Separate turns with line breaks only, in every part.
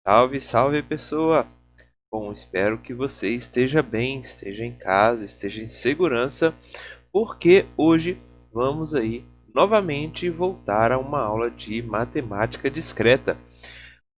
Salve, salve pessoa! Bom, espero que você esteja bem, esteja em casa, esteja em segurança, porque hoje vamos aí novamente voltar a uma aula de matemática discreta,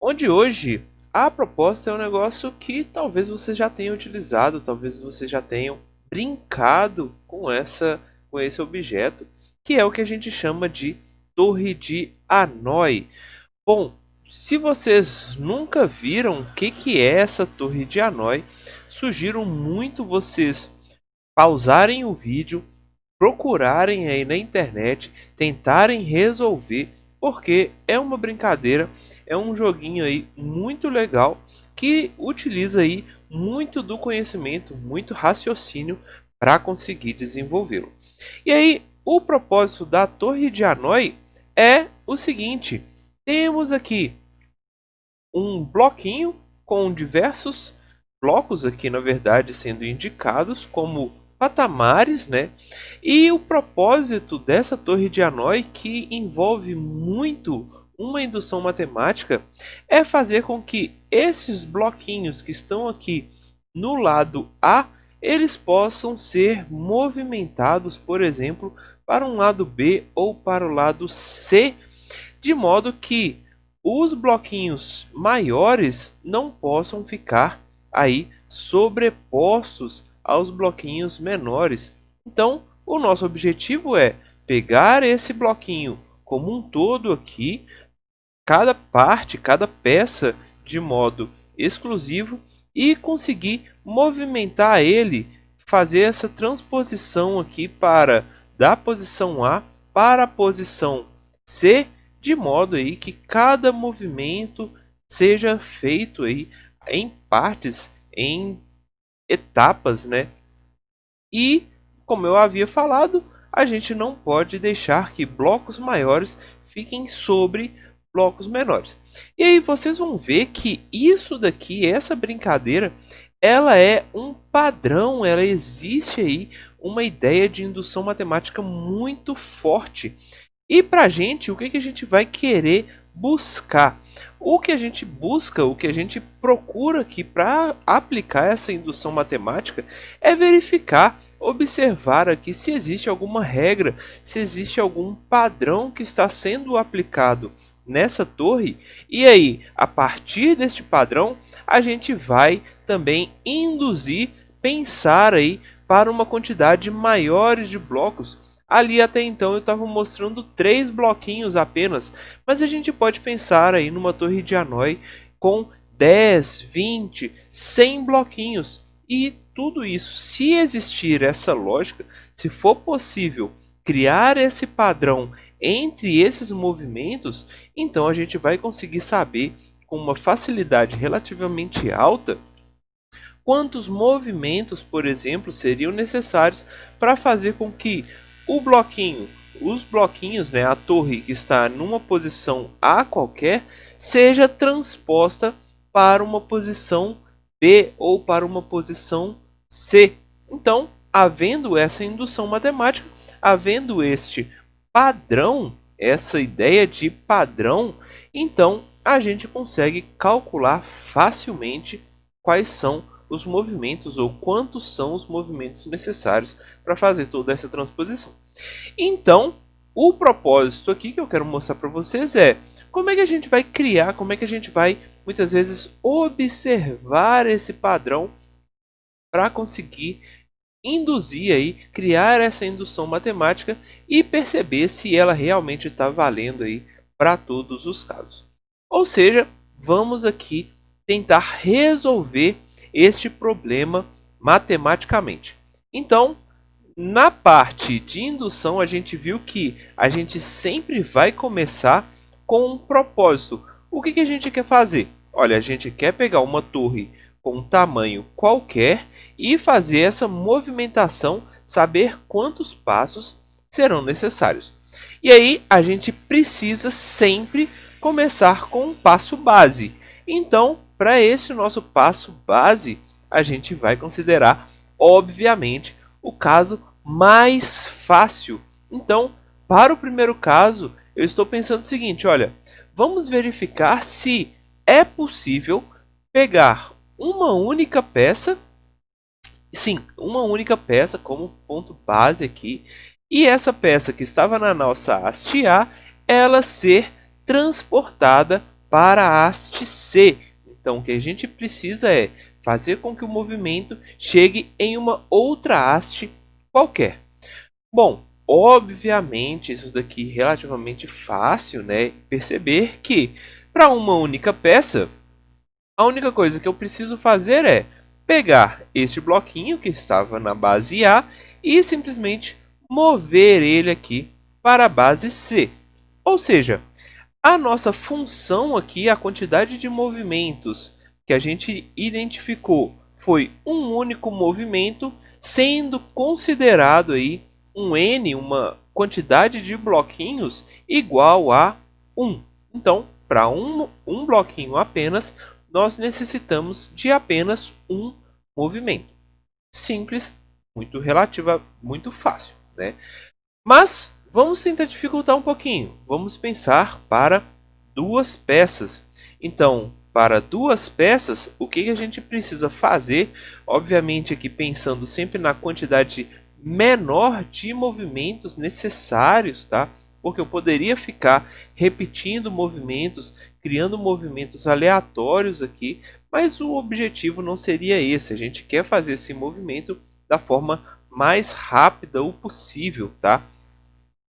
onde hoje a proposta é um negócio que talvez você já tenha utilizado, talvez você já tenha brincado com esse objeto, que é o que a gente chama de torre de Hanói. Bom, se vocês nunca viram o que é essa torre de Hanói, sugiro muito vocês pausarem o vídeo, procurarem aí na internet, tentarem resolver, porque é uma brincadeira, é um joguinho aí muito legal que utiliza aí muito do conhecimento, muito raciocínio para conseguir desenvolvê-lo. E aí, o propósito da torre de Hanói é o seguinte: temos aqui um bloquinho com diversos blocos aqui, na verdade, sendo indicados como patamares, né? E o propósito dessa torre de Hanói, que envolve muito uma indução matemática, é fazer com que esses bloquinhos que estão aqui no lado A, eles possam ser movimentados, por exemplo, para um lado B ou para o lado C, de modo que os bloquinhos maiores não possam ficar aí sobrepostos aos bloquinhos menores. Então, o nosso objetivo é pegar esse bloquinho como um todo aqui, cada parte, cada peça de modo exclusivo e conseguir movimentar ele, fazer essa transposição aqui para da posição A para a posição C, de modo aí que cada movimento seja feito aí em partes, em etapas, né? E, como eu havia falado, a gente não pode deixar que blocos maiores fiquem sobre blocos menores. E aí vocês vão ver que isso daqui, essa brincadeira, ela é um padrão, ela existe aí uma ideia de indução matemática muito forte. E para a gente, o que a gente vai querer buscar? O que a gente busca, o que a gente procura aqui para aplicar essa indução matemática é verificar, observar aqui se existe alguma regra, se existe algum padrão que está sendo aplicado nessa torre. E aí, a partir deste padrão, a gente vai também induzir, pensar aí para uma quantidade maiores de blocos. Ali até então eu estava mostrando 3 bloquinhos apenas, mas a gente pode pensar aí numa torre de Hanói com 10, 20, 100 bloquinhos. E tudo isso, se existir essa lógica, se for possível criar esse padrão entre esses movimentos, então a gente vai conseguir saber com uma facilidade relativamente alta quantos movimentos, por exemplo, seriam necessários para fazer com que o bloquinho, os bloquinhos, né, a torre que está numa posição A qualquer, seja transposta para uma posição B ou para uma posição C. Então, havendo essa indução matemática, havendo este padrão, essa ideia de padrão, então a gente consegue calcular facilmente quais são os movimentos ou quantos são os movimentos necessários para fazer toda essa transposição. Então, o propósito aqui que eu quero mostrar para vocês é como é que a gente vai criar, como é que a gente vai muitas vezes observar esse padrão para conseguir induzir aí, criar essa indução matemática e perceber se ela realmente está valendo aí para todos os casos. Ou seja, vamos aqui tentar resolver este problema matematicamente. Então, na parte de indução, a gente viu que a gente sempre vai começar com um propósito. O que a gente quer fazer? Olha, a gente quer pegar uma torre com um tamanho qualquer e fazer essa movimentação, saber quantos passos serão necessários. E aí a gente precisa sempre começar com um passo base. Então, para esse nosso passo base, a gente vai considerar, obviamente, o caso mais fácil. Então, para o primeiro caso, eu estou pensando o seguinte, olha, vamos verificar se é possível pegar uma única peça, sim, uma única peça como ponto base aqui, e essa peça que estava na nossa haste A, ela ser transportada para a haste C. Então, o que a gente precisa é fazer com que o movimento chegue em uma outra haste qualquer. Bom, obviamente, isso daqui é relativamente fácil, né? Perceber que para uma única peça, a única coisa que eu preciso fazer é pegar este bloquinho que estava na base A e simplesmente mover ele aqui para a base C. Ou seja, a nossa função aqui, a quantidade de movimentos que a gente identificou foi um único movimento, sendo considerado aí um N, uma quantidade de bloquinhos igual a 1. Então, para um bloquinho apenas, nós necessitamos de apenas um movimento. Simples, muito relativa, muito fácil, né? Mas vamos tentar dificultar um pouquinho. Vamos pensar para duas peças. Então, para duas peças, o que a gente precisa fazer? Obviamente aqui pensando sempre na quantidade menor de movimentos necessários, tá? Porque eu poderia ficar repetindo movimentos, criando movimentos aleatórios aqui, mas o objetivo não seria esse. A gente quer fazer esse movimento da forma mais rápida o possível, tá?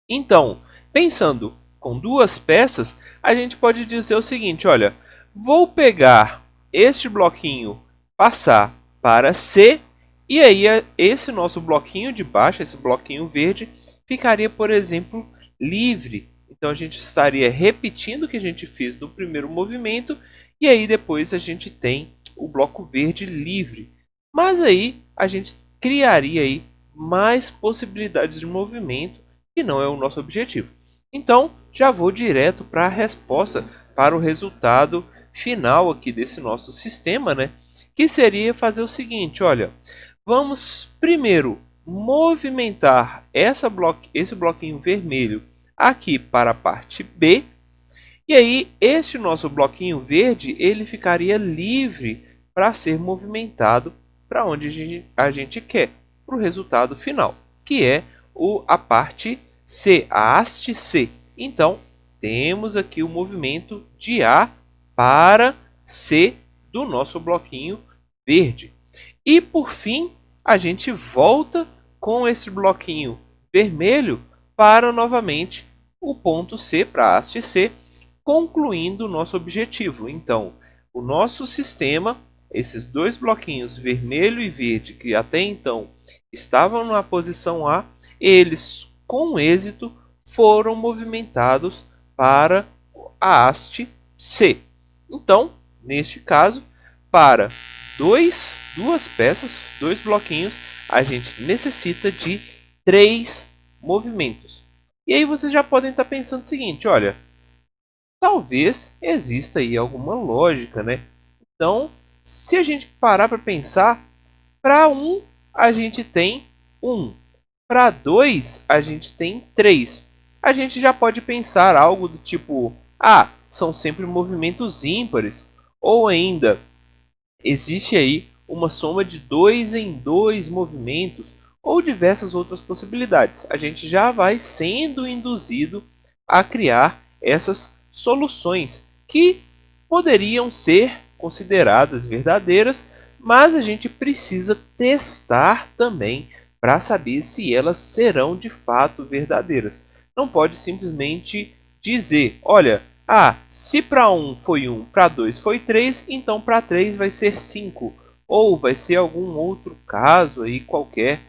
Então, pensando com duas peças, a gente pode dizer o seguinte, olha, vou pegar este bloquinho, passar para C, e aí esse nosso bloquinho de baixo, esse bloquinho verde, ficaria, por exemplo, livre. Então a gente estaria repetindo o que a gente fez no primeiro movimento, e aí depois a gente tem o bloco verde livre. Mas aí a gente criaria aí mais possibilidades de movimento, que não é o nosso objetivo. Então, já vou direto para a resposta, para o resultado final aqui desse nosso sistema, né? Que seria fazer o seguinte, olha, vamos primeiro movimentar esse bloquinho vermelho aqui para a parte B, e aí este nosso bloquinho verde ele ficaria livre para ser movimentado para onde a gente quer, para o resultado final, que é a parte C, a haste C. Então, temos aqui o movimento de A para C do nosso bloquinho verde. E, por fim, a gente volta com esse bloquinho vermelho para, novamente, o ponto C, para a haste C, concluindo o nosso objetivo. Então, o nosso sistema, esses dois bloquinhos vermelho e verde, que até então estavam na posição A, eles, com êxito, foram movimentados para a haste C. Então, neste caso, para duas peças, dois bloquinhos, a gente necessita de 3 movimentos. E aí vocês já podem estar pensando o seguinte, olha, talvez exista aí alguma lógica, né? Então, se a gente parar para pensar, para 1 a gente tem 1, para 2 a gente tem 3. A gente já pode pensar algo do tipo, são sempre movimentos ímpares, ou ainda, existe aí uma soma de 2 em 2 movimentos, ou diversas outras possibilidades. A gente já vai sendo induzido a criar essas soluções que poderiam ser consideradas verdadeiras, mas a gente precisa testar também para saber se elas serão de fato verdadeiras. Não pode simplesmente dizer, olha, se para 1 foi 1, para 2 foi 3, então para 3 vai ser 5. Ou vai ser algum outro caso aí qualquer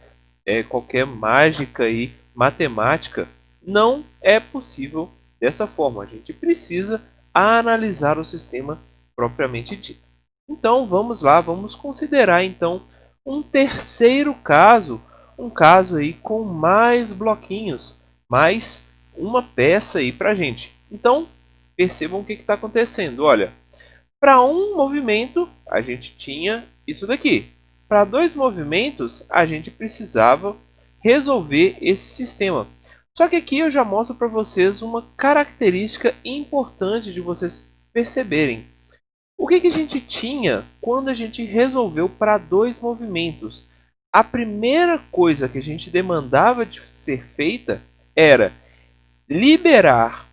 mágica aí, matemática. Não é possível dessa forma. A gente precisa analisar o sistema propriamente dito. Então vamos lá, vamos considerar então um terceiro caso, um caso aí com mais bloquinhos, mais uma peça aí para gente. Então percebam o que está acontecendo. Olha, para um movimento a gente tinha isso daqui. Para 2 movimentos a gente precisava resolver esse sistema. Só que aqui eu já mostro para vocês uma característica importante de vocês perceberem. O que a gente tinha quando a gente resolveu para dois movimentos? A primeira coisa que a gente demandava de ser feita era liberar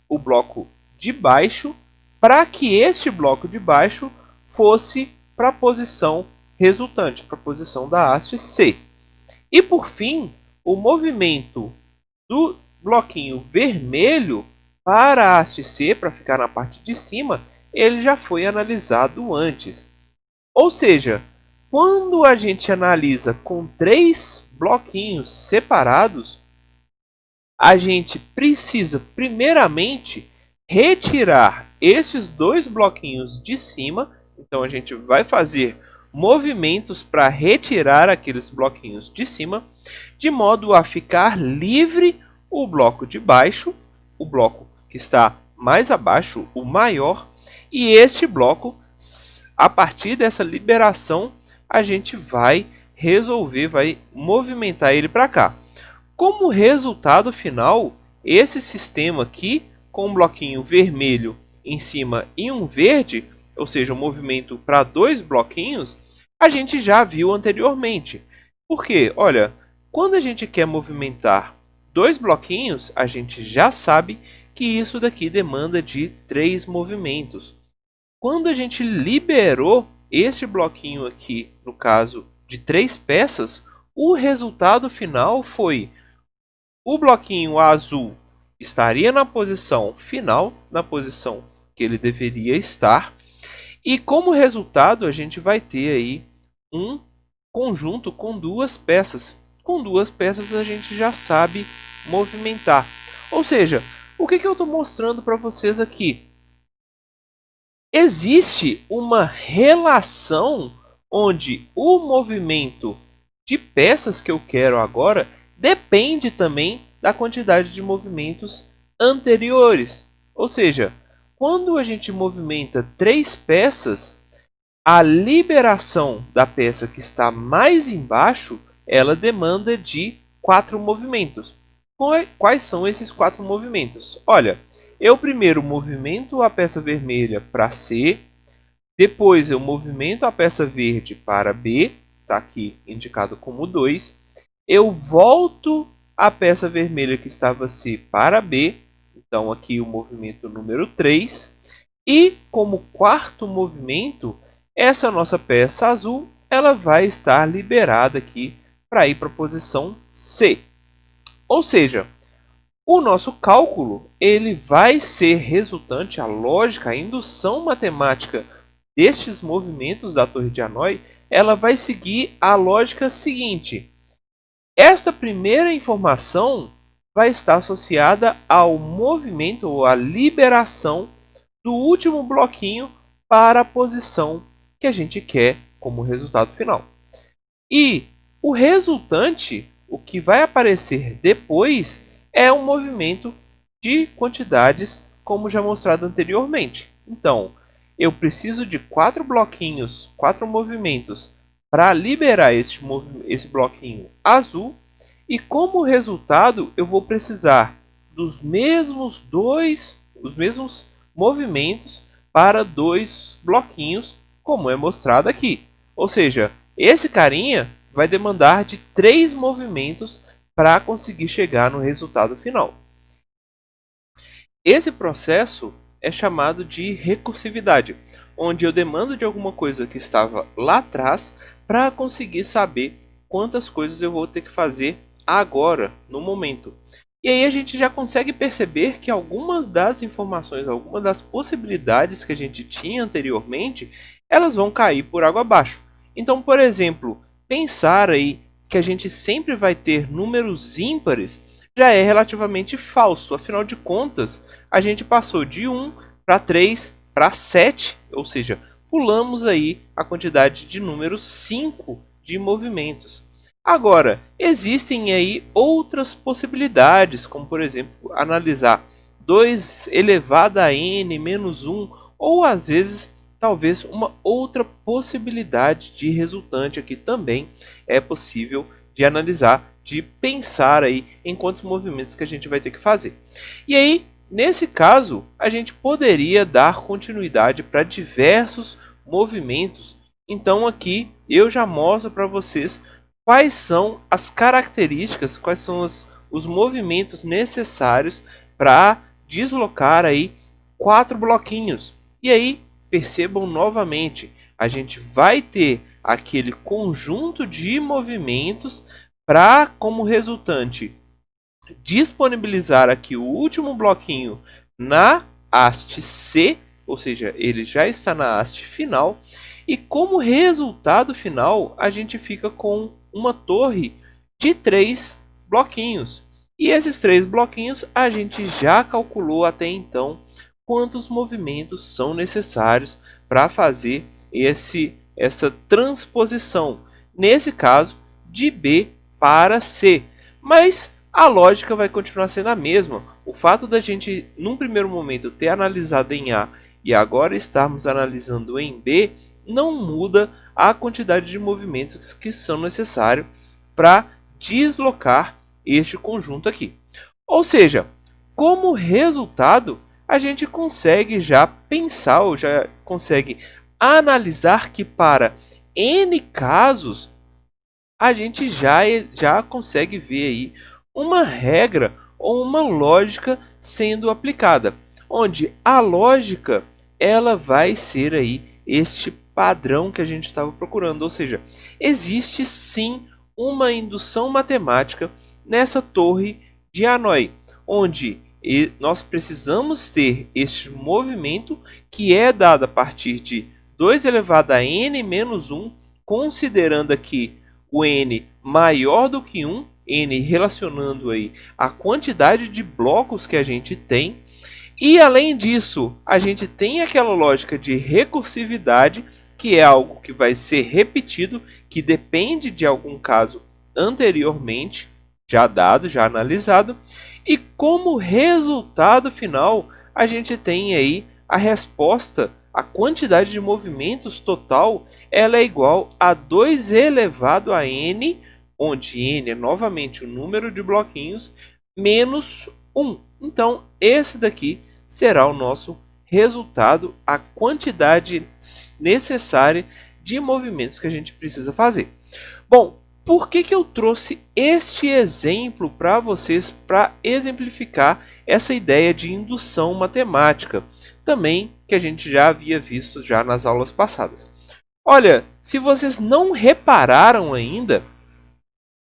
o bloco de baixo para que este bloco de baixo fosse para a posição resultante, para a posição da haste C. E por fim, o movimento do bloquinho vermelho para a haste C, para ficar na parte de cima, ele já foi analisado antes. Ou seja, quando a gente analisa com três bloquinhos separados, a gente precisa primeiramente retirar esses dois bloquinhos de cima. Então a gente vai fazer movimentos para retirar aqueles bloquinhos de cima, de modo a ficar livre o bloco de baixo, o bloco que está mais abaixo, o maior, e este bloco, a partir dessa liberação, a gente vai resolver, vai movimentar ele para cá. Como resultado final, esse sistema aqui, com um bloquinho vermelho em cima e um verde, ou seja, um movimento para dois bloquinhos, a gente já viu anteriormente. Porque, olha, quando a gente quer movimentar dois bloquinhos, a gente já sabe que isso daqui demanda de 3 movimentos. Quando a gente liberou este bloquinho aqui, no caso de 3 peças, o resultado final foi o bloquinho azul estaria na posição final, na posição que ele deveria estar, e como resultado a gente vai ter aí um conjunto com 2 peças. Com 2 peças a gente já sabe movimentar. Ou seja, o que eu estou mostrando para vocês aqui? Existe uma relação onde o movimento de peças que eu quero agora depende também da quantidade de movimentos anteriores. Ou seja, quando a gente movimenta 3 peças, a liberação da peça que está mais embaixo, ela demanda de 4 movimentos. Quais são esses 4 movimentos? Olha, eu primeiro movimento a peça vermelha para C, depois eu movimento a peça verde para B, está aqui indicado como 2, eu volto a peça vermelha que estava C para B, então aqui o movimento número 3, e como quarto movimento, essa nossa peça azul ela vai estar liberada aqui para ir para a posição C. Ou seja, o nosso cálculo ele vai ser resultante, a lógica, a indução matemática destes movimentos da torre de Hanoi, ela vai seguir a lógica seguinte. Esta primeira informação vai estar associada ao movimento ou à liberação do último bloquinho para a posição que a gente quer como resultado final. E o resultante, o que vai aparecer depois, é um movimento de quantidades, como já mostrado anteriormente. Então, eu preciso de 4 bloquinhos, 4 movimentos para liberar esse bloquinho azul, e como resultado eu vou precisar dos mesmos movimentos para 2 bloquinhos, como é mostrado aqui. Ou seja, esse carinha vai demandar de 3 movimentos para conseguir chegar no resultado final. Esse processo é chamado de recursividade, onde eu demando de alguma coisa que estava lá atrás para conseguir saber quantas coisas eu vou ter que fazer agora, no momento. E aí a gente já consegue perceber que algumas das informações, algumas das possibilidades que a gente tinha anteriormente, elas vão cair por água abaixo. Então, por exemplo, pensar aí que a gente sempre vai ter números ímpares já é relativamente falso. Afinal de contas, a gente passou de 1 para 3 para 7, ou seja, pulamos aí a quantidade de números 5 de movimentos. Agora, existem aí outras possibilidades, como por exemplo, analisar 2 elevado a n menos 1, ou às vezes, talvez uma outra possibilidade de resultante aqui também é possível de analisar, de pensar aí em quantos movimentos que a gente vai ter que fazer. E aí, nesse caso, a gente poderia dar continuidade para diversos movimentos. Então aqui eu já mostro para vocês quais são as características, quais são os movimentos necessários para deslocar aí 4 bloquinhos. E aí, percebam novamente, a gente vai ter aquele conjunto de movimentos para, como resultante, disponibilizar aqui o último bloquinho na haste C, ou seja, ele já está na haste final, e como resultado final, a gente fica com uma torre de 3 bloquinhos. E esses 3 bloquinhos a gente já calculou até então quantos movimentos são necessários para fazer essa transposição, nesse caso, de B para C. Mas a lógica vai continuar sendo a mesma. O fato da gente, num primeiro momento, ter analisado em A e agora estarmos analisando em B, não muda a quantidade de movimentos que são necessários para deslocar este conjunto aqui. Ou seja, como resultado, a gente consegue já pensar ou já consegue analisar que para N casos, a gente já consegue ver aí uma regra ou uma lógica sendo aplicada, onde a lógica ela vai ser aí este padrão que a gente estava procurando, ou seja, existe sim uma indução matemática nessa torre de Hanoi, onde nós precisamos ter este movimento que é dado a partir de 2 elevado a n menos 1, considerando aqui o n maior do que 1, n relacionando aí a quantidade de blocos que a gente tem. E além disso, a gente tem aquela lógica de recursividade, que é algo que vai ser repetido, que depende de algum caso anteriormente, já dado, já analisado. E como resultado final, a gente tem aí a resposta, a quantidade de movimentos total, ela é igual a 2 elevado a n, onde n é novamente o número de bloquinhos, menos 1. Então, esse daqui será o nosso resultado, a quantidade necessária de movimentos que a gente precisa fazer. Bom, por que eu trouxe este exemplo para vocês para exemplificar essa ideia de indução matemática? Também que a gente já havia visto já nas aulas passadas. Olha, se vocês não repararam ainda,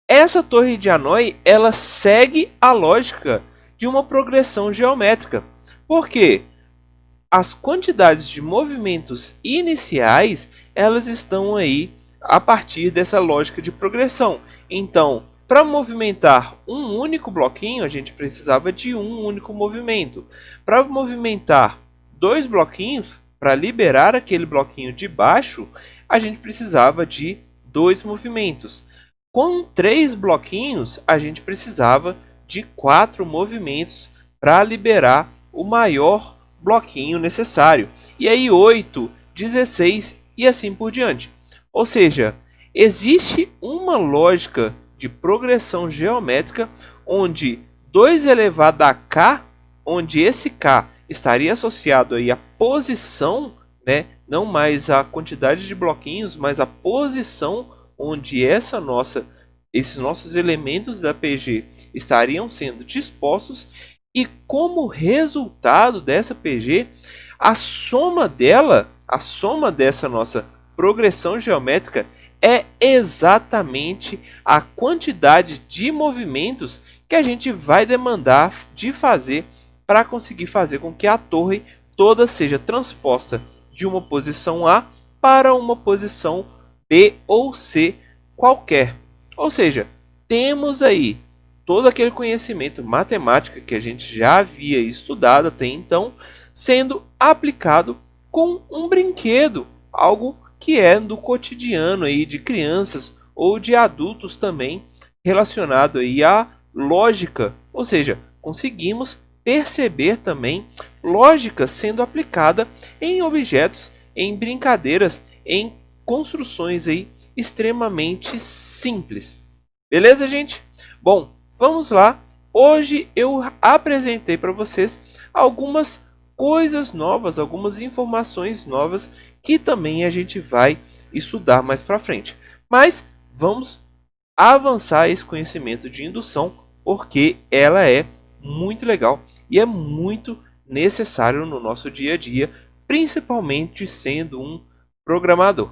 essa torre de Hanoi ela segue a lógica de uma progressão geométrica. Por quê? As quantidades de movimentos iniciais elas estão aí a partir dessa lógica de progressão. Então, para movimentar um único bloquinho, a gente precisava de um único movimento. Para movimentar 2 bloquinhos, para liberar aquele bloquinho de baixo, a gente precisava de 2 movimentos. Com 3 bloquinhos, a gente precisava de 4 movimentos para liberar o maior bloquinho necessário. E aí 8, 16 e assim por diante. Ou seja, existe uma lógica de progressão geométrica onde 2 elevado a k, onde esse k estaria associado aí à posição, né? Não mais a quantidade de bloquinhos, mas a posição onde esses nossos elementos da PG estariam sendo dispostos, e como resultado dessa PG, a soma dessa nossa progressão geométrica é exatamente a quantidade de movimentos que a gente vai demandar de fazer para conseguir fazer com que a torre toda seja transposta de uma posição A para uma posição B ou C qualquer. Ou seja, temos aí todo aquele conhecimento matemático que a gente já havia estudado até então, sendo aplicado com um brinquedo, algo que é do cotidiano aí de crianças ou de adultos também, relacionado aí à lógica, ou seja, conseguimos perceber também lógica sendo aplicada em objetos, em brincadeiras, em construções aí extremamente simples. Beleza, gente? Bom, vamos lá. Hoje eu apresentei para vocês algumas coisas novas, algumas informações novas que também a gente vai estudar mais para frente. Mas vamos avançar esse conhecimento de indução porque ela é muito legal e é muito necessário no nosso dia a dia, principalmente sendo um programador.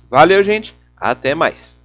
Valeu, gente. Até mais.